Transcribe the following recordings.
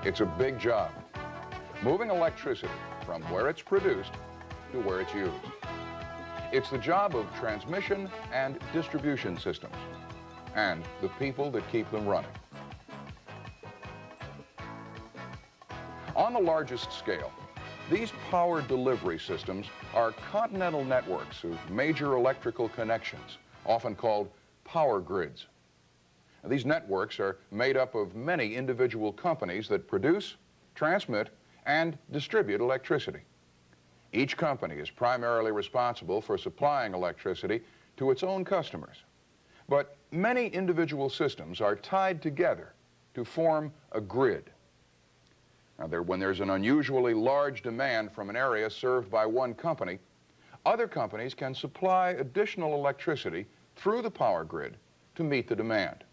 It's a big job, moving electricity from where it's produced to where it's used. It's the job of transmission and distribution systems and the people that keep them running. On the largest scale, these power delivery systems are continental networks of major electrical connections, often called power grids. Now, these networks are made up of many individual companies that produce, transmit, and distribute electricity. Each company is primarily responsible for supplying electricity to its own customers. But many individual systems are tied together to form a grid. Now, when there's an unusually large demand from an area served by one company, other companies can supply additional electricity through the power grid to meet the demand.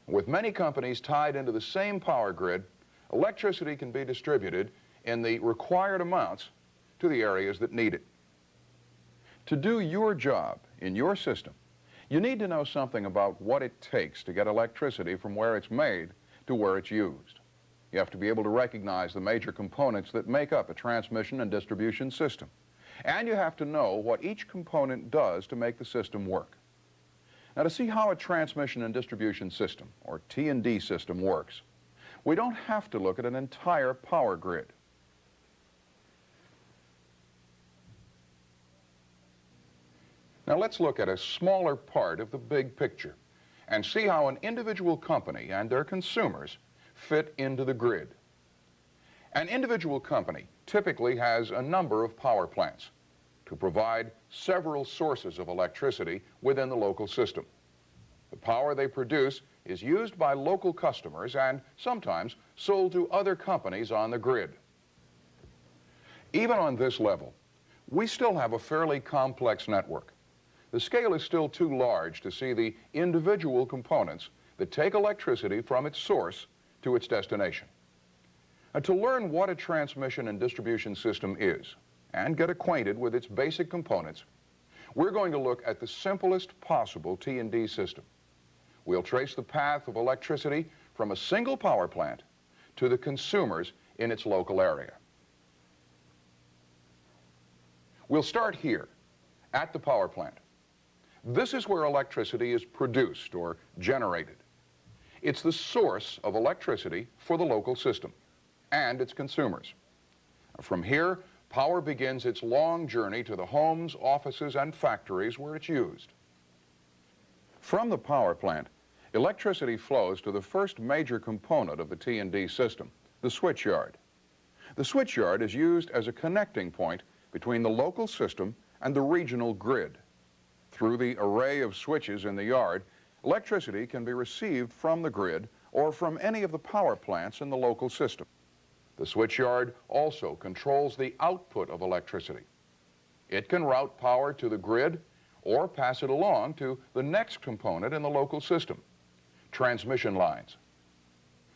With many companies tied into the same power grid, electricity can be distributed in the required amounts to the areas that need it. To do your job in your system, you need to know something about what it takes to get electricity from where it's made to where it's used. You have to be able to recognize the major components that make up a transmission and distribution system. And you have to know what each component does to make the system work. Now, to see how a transmission and distribution system, or T&D system, works, we don't have to look at an entire power grid. Now, let's look at a smaller part of the big picture and see how an individual company and their consumers fit into the grid. An individual company typically has a number of power plants to provide several sources of electricity within the local system. The power they produce is used by local customers and sometimes sold to other companies on the grid. Even on this level, we still have a fairly complex network. The scale is still too large to see the individual components that take electricity from its source to its destination. And to learn what a transmission and distribution system is and get acquainted with its basic components, we're going to look at the simplest possible T&D system. We'll trace the path of electricity from a single power plant to the consumers in its local area. We'll start here at the power plant. This is where electricity is produced or generated. It's the source of electricity for the local system and its consumers. From here, power begins its long journey to the homes, offices, and factories where it's used. From the power plant, electricity flows to the first major component of the T&D system, the switchyard. The switchyard is used as a connecting point between the local system and the regional grid. Through the array of switches in the yard, electricity can be received from the grid or from any of the power plants in the local system. The switchyard also controls the output of electricity. It can route power to the grid or pass it along to the next component in the local system, transmission lines.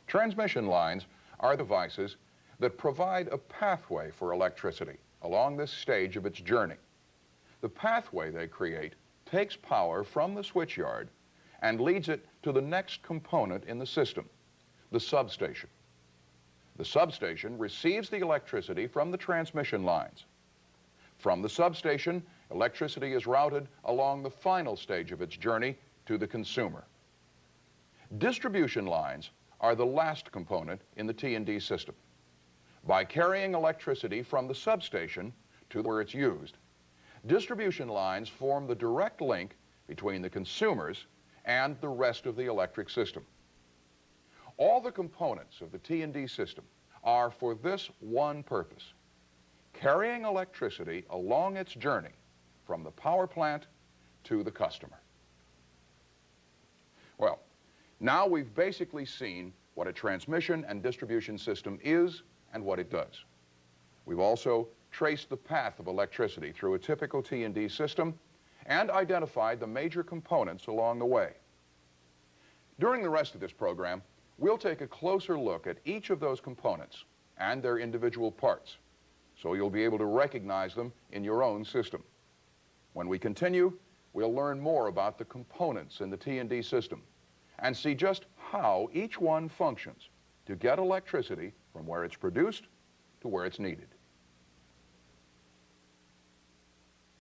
Transmission lines are devices that provide a pathway for electricity along this stage of its journey. The pathway they create takes power from the switchyard and leads it to the next component in the system, the substation. The substation receives the electricity from the transmission lines. From the substation, electricity is routed along the final stage of its journey to the consumer. Distribution lines are the last component in the T&D system. By carrying electricity from the substation to where it's used, distribution lines form the direct link between the consumers and the rest of the electric system. All the components of the T&D system are for this one purpose: carrying electricity along its journey from the power plant to the customer. Well, now we've basically seen what a transmission and distribution system is and what it does. We've also traced the path of electricity through a typical T&D system and identified the major components along the way. During the rest of this program, we'll take a closer look at each of those components and their individual parts, so you'll be able to recognize them in your own system. When we continue, we'll learn more about the components in the T&D system and see just how each one functions to get electricity from where it's produced to where it's needed.